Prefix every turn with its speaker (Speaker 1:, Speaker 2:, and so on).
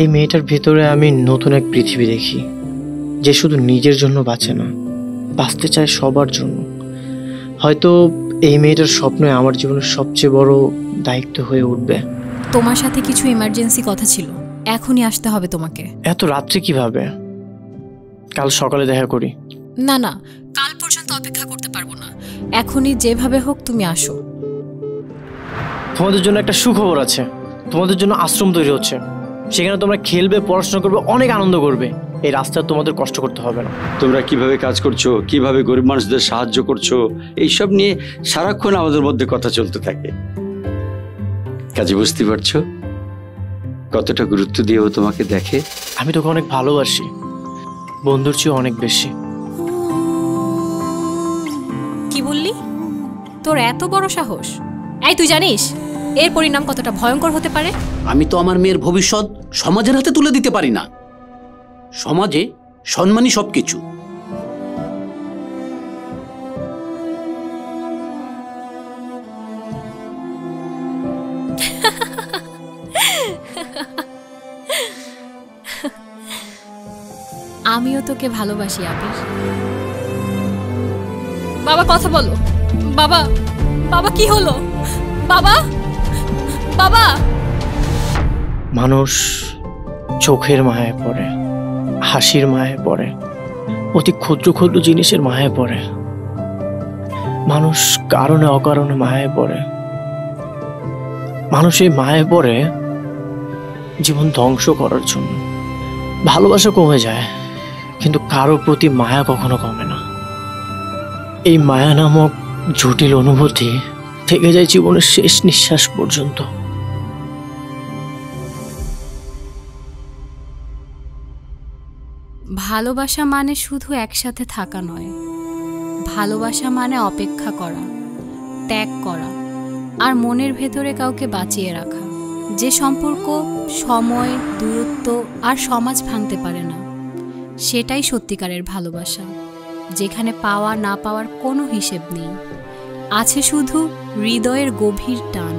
Speaker 1: এই মেয়েটার ভেতরে আমি নতুন এক পৃথিবী দেখি, যে শুধু নিজের জন্য বাঁচে না, বাঁচতে চায় সবার জন্য। হয়তো এই মেয়েটার স্বপ্নই আমার জীবনের সবচেয়ে বড় দায়িত্ব হয়ে উঠবে।
Speaker 2: তোমার সাথে কিছু ইমার্জেন্সি কথা ছিল, এখনই আসতে হবে তোমাকে।
Speaker 1: এত রাত্রে কিভাবে? কাল সকালে দেখা করি।
Speaker 2: না না, কাল পর্যন্ত অপেক্ষা করতে পারবো না, এখনই যেভাবে হোক তুমি আসো।
Speaker 1: তোমাদের জন্য একটা সুখবর আছে, তোমাদের জন্য আশ্রম তৈরি হচ্ছে, সেখানে তোমরা খেলবে, পড়াশোনা করবে, অনেক আনন্দ করবে। এই রাস্তায় তোমাদের কষ্ট করতে হবে না।
Speaker 3: তোমরা কিভাবে কাজ করছো, কিভাবে গরিব মানুষদের সাহায্য করছো, এইসব নিয়ে সারাক্ষণ আমাদের মধ্যে কথা চলতে থাকে। কাজে বুঝতে পারছো কতটা গুরুত্ব দিয়ে ও তোমাকে দেখে।
Speaker 1: আমি তোকে অনেক ভালোবাসি, বন্ধুর চেয়ে অনেক বেশি।
Speaker 2: কি বললি? তোর এত বড় সাহস? এই তুই জানিস এর পরিণাম কতটা ভয়ঙ্কর হতে পারে?
Speaker 4: আমি তো আমার মেয়ের ভবিষ্যৎ সমাজের হাতে তুলে দিতে পারি না। সমাজে সম্মানই সবকিছু।
Speaker 2: আমিও তোকে ভালোবাসি আবির। বাবা কথা বলো। বাবা, বাবা কি হলো? বাবা, বাবা।
Speaker 1: মানুষ চোখের মায়ায় পড়ে, হাসির মায়ায় পড়ে, অতি ক্ষুদ্র ক্ষুদ্র জিনিসের মায়ায় পড়ে। মানুষ কারণে অকারণে মায়ায় পড়ে। মানুষ এই মায়ায় পড়ে জীবন ধ্বংস করার জন্য। ভালোবাসা কমে যায়, কিন্তু কারো প্রতি মায়া কখনো কমে না। এই মায়া নামক জটিল অনুভূতি থেকে যায় জীবনের শেষ নিঃশ্বাস পর্যন্ত।
Speaker 2: ভালোবাসা মানে শুধু একসাথে থাকা নয়, ভালোবাসা মানে অপেক্ষা করা, ত্যাগ করা, আর মনের ভেতরে কাউকে বাঁচিয়ে রাখা। যে সম্পর্ক সময়, দূরত্ব আর সমাজ ভাঙতে পারে না, সেটাই সত্যিকারের ভালোবাসা, যেখানে পাওয়া না পাওয়ার কোনো হিসেব নেই, আছে শুধু হৃদয়ের গভীর টান।